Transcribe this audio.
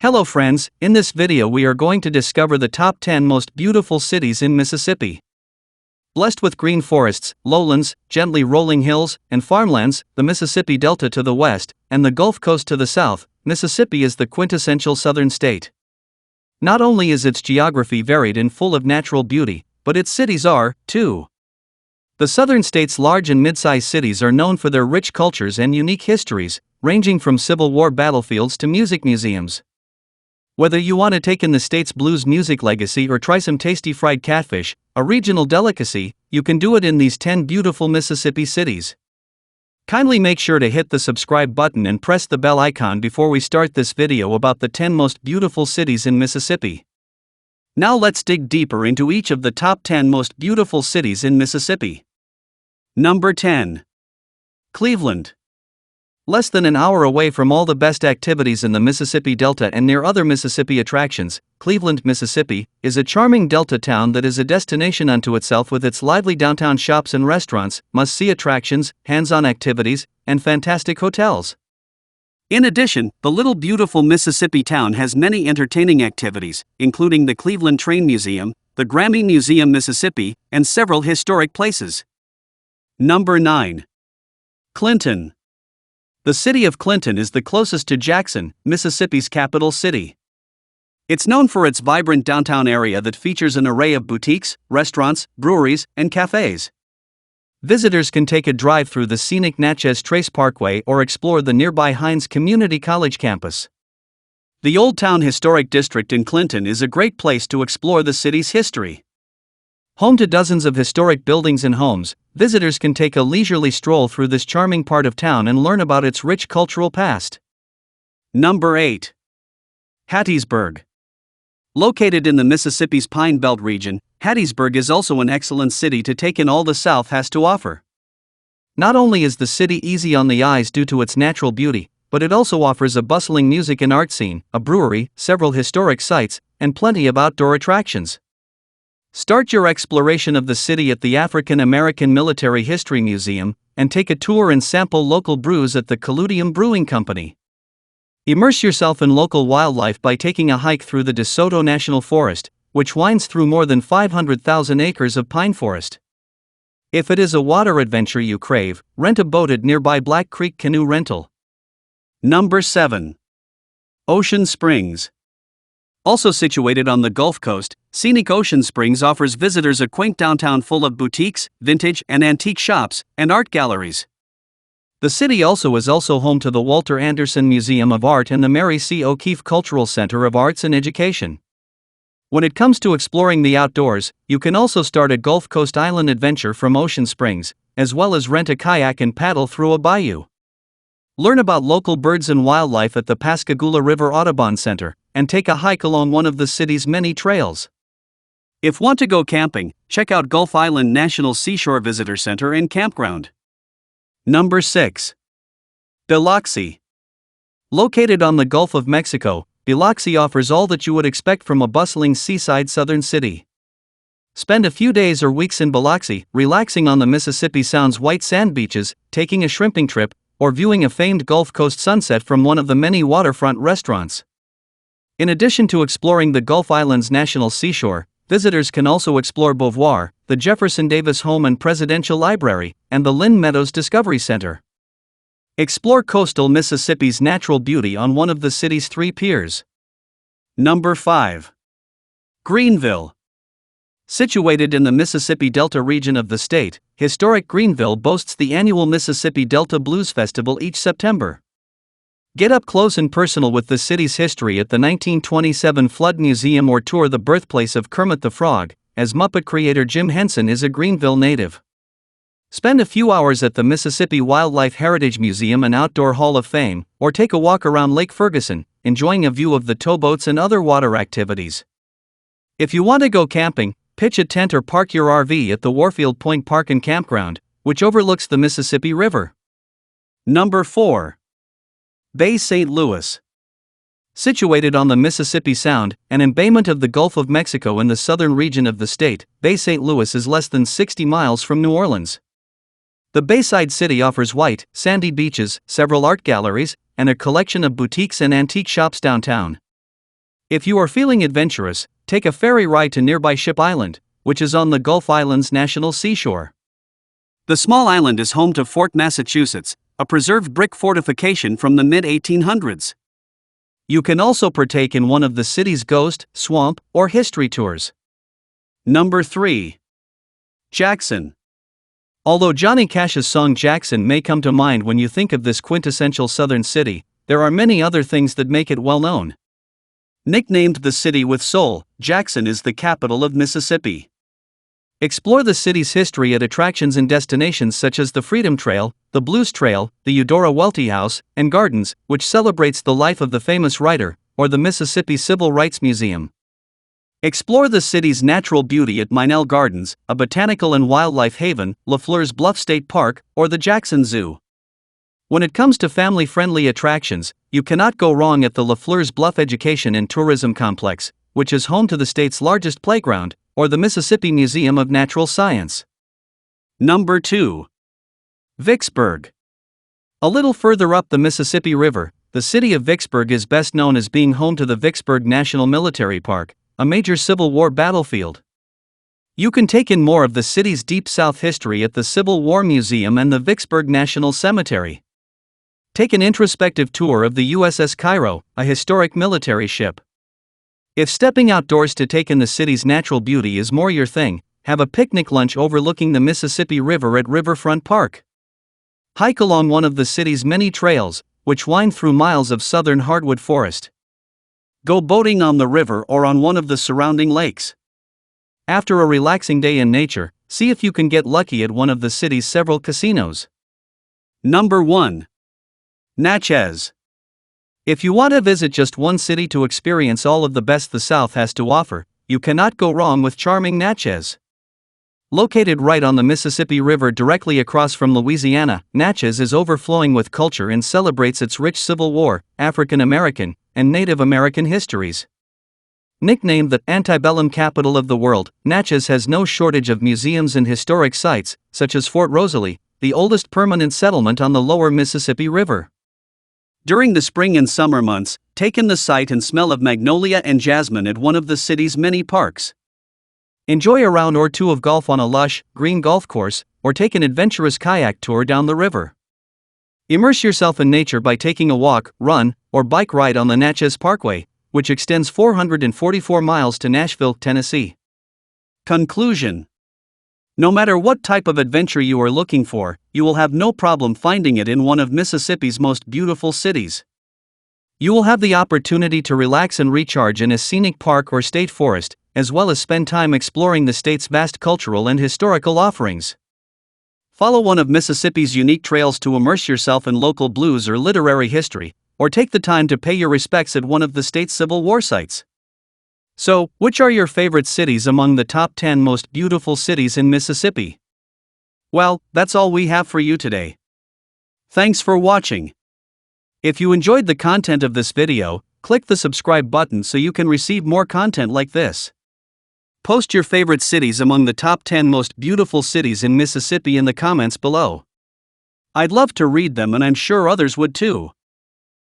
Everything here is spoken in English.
Hello friends, in this video we are going to discover the top 10 most beautiful cities in Mississippi. Blessed with green forests, lowlands, gently rolling hills, and farmlands, the Mississippi Delta to the west, and the Gulf Coast to the south, Mississippi is the quintessential southern state. Not only is its geography varied and full of natural beauty, but its cities are, too. The southern state's large and mid-sized cities are known for their rich cultures and unique histories, ranging from Civil War battlefields to music museums. Whether you want to take in the state's blues music legacy or try some tasty fried catfish, a regional delicacy, you can do it in these 10 beautiful Mississippi cities. Kindly make sure to hit the subscribe button and press the bell icon before we start this video about the 10 most beautiful cities in Mississippi. Now let's dig deeper into each of the top 10 most beautiful cities in Mississippi. Number 10. Cleveland. Less than an hour away from all the best activities in the Mississippi Delta and near other Mississippi attractions, Cleveland, Mississippi, is a charming Delta town that is a destination unto itself with its lively downtown shops and restaurants, must-see attractions, hands-on activities, and fantastic hotels. In addition, the little beautiful Mississippi town has many entertaining activities, including the Cleveland Train Museum, the Grammy Museum Mississippi, and several historic places. Number 9. Clinton. The city of Clinton is the closest to Jackson, Mississippi's capital city. It's known for its vibrant downtown area that features an array of boutiques, restaurants, breweries, and cafes. Visitors can take a drive through the scenic Natchez Trace Parkway or explore the nearby Hines Community College campus. The Old Town Historic District in Clinton is a great place to explore the city's history. Home to dozens of historic buildings and homes, visitors can take a leisurely stroll through this charming part of town and learn about its rich cultural past. Number 8. Hattisburg. Located in the Mississippi's Pine Belt region, Hattisburg is also an excellent city to take in all the South has to offer. Not only is the city easy on the eyes due to its natural beauty, but it also offers a bustling music and art scene, a brewery, several historic sites, and plenty of outdoor attractions. Start your exploration of the city at the African American Military History Museum, and take a tour and sample local brews at the Colludium Brewing Company. Immerse yourself in local wildlife by taking a hike through the DeSoto National Forest, which winds through more than 500,000 acres of pine forest. If it is a water adventure you crave, rent a boat at nearby Black Creek Canoe Rental. Number 7. Ocean Springs. Also situated on the Gulf Coast, scenic Ocean Springs offers visitors a quaint downtown full of boutiques, vintage and antique shops, and art galleries. The city is also home to the Walter Anderson Museum of Art and the Mary C. O'Keefe Cultural Center of Arts and Education. When it comes to exploring the outdoors, you can also start a Gulf Coast island adventure from Ocean Springs, as well as rent a kayak and paddle through a bayou. Learn about local birds and wildlife at the Pascagoula River Audubon Center, and take a hike along one of the city's many trails. If want to go camping, check out Gulf Island National Seashore Visitor Center and Campground. Number 6. Biloxi. Located on the Gulf of Mexico, Biloxi offers all that you would expect from a bustling seaside southern city. Spend a few days or weeks in Biloxi, relaxing on the Mississippi Sound's white sand beaches, taking a shrimping trip, or viewing a famed Gulf Coast sunset from one of the many waterfront restaurants. In addition to exploring the Gulf Islands National Seashore, visitors can also explore Beauvoir, the Jefferson Davis Home and Presidential Library, and the Lynn Meadows Discovery Center. Explore coastal Mississippi's natural beauty on one of the city's 3 piers. Number 5. Greenville. Situated in the Mississippi Delta region of the state, historic Greenville boasts the annual Mississippi Delta Blues Festival each September. Get up close and personal with the city's history at the 1927 Flood Museum or tour the birthplace of Kermit the Frog, as Muppet creator Jim Henson is a Greenville native. Spend a few hours at the Mississippi Wildlife Heritage Museum and Outdoor Hall of Fame, or take a walk around Lake Ferguson, enjoying a view of the towboats and other water activities. If you want to go camping, pitch a tent or park your RV at the Warfield Point Park and Campground, which overlooks the Mississippi River. Number 4. Bay St. Louis. Situated on the Mississippi Sound, an embayment of the Gulf of Mexico in the southern region of the state, Bay St. Louis is less than 60 miles from New Orleans. The Bayside city offers white, sandy beaches, several art galleries, and a collection of boutiques and antique shops downtown. If you are feeling adventurous, take a ferry ride to nearby Ship Island, which is on the Gulf Islands National Seashore. The small island is home to Fort Massachusetts, a preserved brick fortification from the mid-1800s. You can also partake in one of the city's ghost, swamp, or history tours. Number 3. Jackson. Although Johnny Cash's song Jackson may come to mind when you think of this quintessential southern city, there are many other things that make it well known. Nicknamed the city with soul, Jackson is the capital of Mississippi. Explore the city's history at attractions and destinations such as the Freedom Trail, the Blues Trail, the Eudora Welty House and Gardens, which celebrates the life of the famous writer, or the Mississippi Civil Rights Museum. Explore the city's natural beauty at Minell Gardens, a botanical and wildlife haven, LaFleur's Bluff State Park, or the Jackson Zoo. When it comes to family-friendly attractions, you cannot go wrong at the LaFleur's Bluff Education and Tourism Complex, which is home to the state's largest playground, or the Mississippi Museum of Natural Science. Number 2. Vicksburg. A little further up the Mississippi River, the city of Vicksburg is best known as being home to the Vicksburg National Military Park, a major Civil War battlefield. You can take in more of the city's Deep South history at the Civil War Museum and the Vicksburg National Cemetery. Take an introspective tour of the USS Cairo, a historic military ship. If stepping outdoors to take in the city's natural beauty is more your thing, have a picnic lunch overlooking the Mississippi River at Riverfront Park. Hike along one of the city's many trails, which wind through miles of southern hardwood forest. Go boating on the river or on one of the surrounding lakes. After a relaxing day in nature, see if you can get lucky at one of the city's several casinos. Number 1. Natchez. If you want to visit just one city to experience all of the best the South has to offer, you cannot go wrong with charming Natchez. Located right on the Mississippi River directly across from Louisiana, Natchez is overflowing with culture and celebrates its rich Civil War, African American, and Native American histories. Nicknamed the antebellum capital of the world, Natchez has no shortage of museums and historic sites, such as Fort Rosalie, the oldest permanent settlement on the lower Mississippi River. During the spring and summer months, take in the sight and smell of magnolia and jasmine at one of the city's many parks. Enjoy a round or two of golf on a lush, green golf course, or take an adventurous kayak tour down the river. Immerse yourself in nature by taking a walk, run, or bike ride on the Natchez Parkway, which extends 444 miles to Nashville, Tennessee. Conclusion. No matter what type of adventure you are looking for, you will have no problem finding it in one of Mississippi's most beautiful cities. You will have the opportunity to relax and recharge in a scenic park or state forest, as well as spend time exploring the state's vast cultural and historical offerings. Follow one of Mississippi's unique trails to immerse yourself in local blues or literary history, or take the time to pay your respects at one of the state's Civil War sites. So, which are your favorite cities among the top 10 most beautiful cities in Mississippi? Well, that's all we have for you today. Thanks for watching. If you enjoyed the content of this video, click the subscribe button so you can receive more content like this. Post your favorite cities among the top 10 most beautiful cities in Mississippi in the comments below. I'd love to read them and I'm sure others would too.